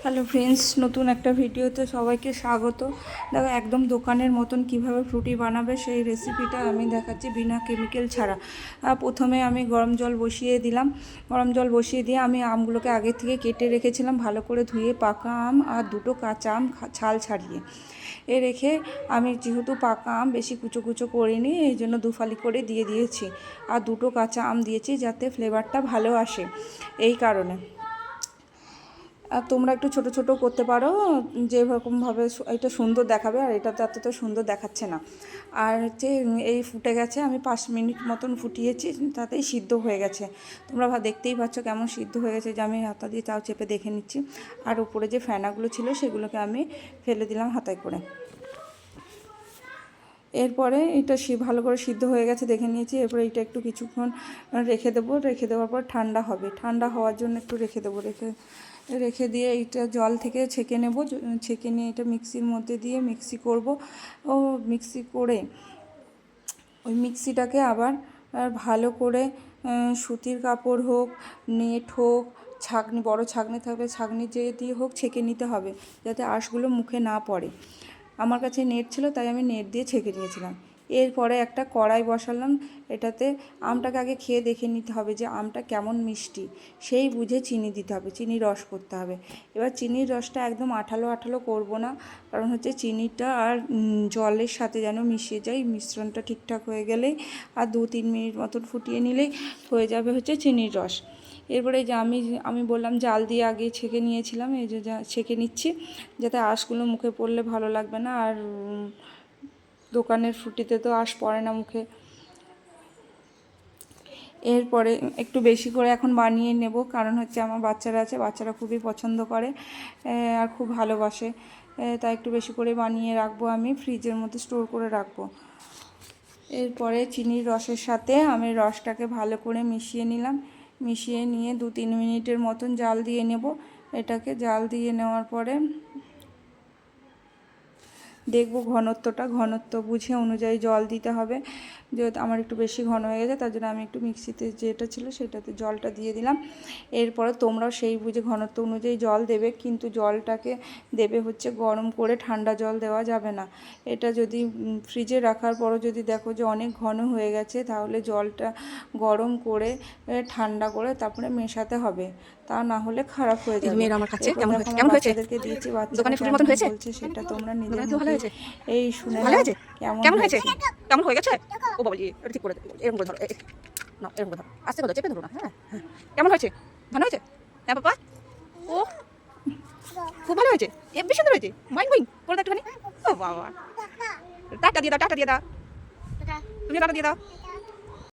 Hello friends, নতুন একটা ভিডিওতে সবাইকে স্বাগত। দেখো একদম দোকানের মতন কিভাবে ফ্রুটি বানাবে সেই রেসিপিটা আমি দেখাচ্ছি বিনা কেমিক্যাল ছাড়া। প্রথমে আমি গরম জল বসিয়ে দিলাম। গরম জল বসিয়ে দিয়ে আমি আমগুলোকে আগে থেকে কেটে রেখেছিলাম, ভালো করে ধুয়ে পাকা আম আর দুটো কাঁচা আম ছাল ছাড়িয়ে রেখে আমি যেহেতু পাকা আম বেশি কুচো কুচো করিনি, এই জন্য দুফালি করে দিয়ে দিয়েছি। আর দুটো কাঁচা আম দিয়েছি যাতে ফ্লেভারটা ভালো আসে, এই কারণে। আর তোমরা একটু ছোট ছোট করতে পারো, যেরকমভাবে এটা সুন্দর দেখাবে। আর এটা তো সুন্দর দেখাচ্ছে না। আর হচ্ছে এই ফুটে গেছে, আমি 5 মিনিট মতন ফুটিয়েছি, তাতেই সিদ্ধ হয়ে গেছে। তোমরা দেখতেই পাচ্ছ কেমন সিদ্ধ হয়ে গেছে, যে আমি হাতা দিয়ে তাও চেপে দেখে নিচ্ছি। আর উপরে যে ফেনাগুলো ছিল সেগুলোকে আমি ফেলে দিলাম হাতায় করে। এরপরে এটা ভালো করে সিদ্ধ হয়ে গেছে দেখে নিয়েছি। এরপরে এটা একটু কিছুক্ষণ রেখে দেবো। রেখে দেওয়ার পর ঠান্ডা হবে, ঠান্ডা হওয়ার জন্য একটু রেখে দেবো। রেখে দিয়ে এইটা জল থেকে ছেঁকে নেব। ছেঁকে নিয়ে এটা মিক্সির মধ্যে দিয়ে মিক্সি করব। ও মিক্সি করে ওই মিক্সিটাকে আবার ভালো করে সুতির কাপড় হোক, নেট হোক, ছাঁকনি, বড় ছাঁকনি থাকলে ছাঁকনি দিয়ে হোক ছেঁকে নিতে হবে, যাতে আঁশগুলো মুখে না পড়ে। আমার কাছে নেট ছিল তাই আমি নেট দিয়ে ছেঁকে নিয়েছিলাম। এরপরে একটা কড়াই বসালাম। এটাতে আমটাকে আগে খেয়ে দেখে নিতে হবে যে আমটা কেমন মিষ্টি, সেই বুঝে চিনি দিতে হবে, চিনি রস করতে হবে। এবার চিনির রসটা একদম আঠালো আঠালো করব না, কারণ হচ্ছে চিনিটা আর জলের সাথে যেন মিশিয়ে যায়। মিশ্রণটা ঠিকঠাক হয়ে গেলেই আর 2-3 মিনিট মতন ফুটিয়ে নিলেই হয়ে যাবে হচ্ছে চিনির রস। এরপরে যে আমি বললাম জাল দিয়ে আগে ছেঁকে নিয়েছিলাম, এই যে ছেঁকে নিচ্ছি, যাতে আঁশগুলো মুখে পড়লে ভালো লাগবে না। আর দোকানের ফ্রুটিতে তো আঁশ পড়ে না মুখে। এরপরে একটু বেশি করে এখন বানিয়ে নেব, কারণ হচ্ছে আমার বাচ্চারা আছে, বাচ্চারা খুবই পছন্দ করে আর খুব ভালোবাসে। তাই একটু বেশি করে বানিয়ে রাখবো, আমি ফ্রিজের মধ্যে স্টোর করে রাখবো। এরপরে চিনির রসের সাথে আমের রসটাকে ভালো করে মিশিয়ে নিলাম। মিশিয়ে নিয়ে 2-3 মিনিটের মতন জাল দিয়ে নেব। এটাকে জাল দিয়ে নেওয়ার পরে দেখব ঘনত্ব বুঝে অনুযায়ী জল দিতে হবে। যেহেতু আমার একটু বেশি ঘন হয়ে গেছে, তার জন্য আমি একটু মিক্সিতে যেটা ছিল সেটাতে জলটা দিয়ে দিলাম। এরপরে তোমরাও সেই বুঝে ঘনত্ব অনুযায়ী জল দেবে, কিন্তু জলটাকে দেবে হচ্ছে গরম করে, ঠান্ডা জল দেওয়া যাবে না। এটা যদি ফ্রিজে রাখার পরও যদি দেখো যে অনেক ঘন হয়ে গেছে, তাহলে জলটা গরম করে ঠান্ডা করে তারপরে মেশাতে হবে, তা না হলে খারাপ হয়ে যাবে। বাচ্চাদেরকে দিয়েছি, বাচ্চারা কেমন বলছে সেটা তোমরা নিজের মুখে এই শুনে কেমন হয়েছে। কেমন হয়ে গেছে? ও বাবা, এটা ঠিক করে এরকম করে ধরো, না এরকম করে ধরো, আস্তে করে চেপে ধরো না। হ্যাঁ, কেমন হয়েছে? ভালো হয়েছে? হ্যাঁ বাবা, ও খুব ভালো হয়েছে, বেশি সুন্দর হয়েছে। মাইন মাইন করে দাও একটুখানি। ও বাবা, টাটা দিয়ে দাও, টাটা দিয়ে দাও, তুমি টাটা দিয়ে দাও।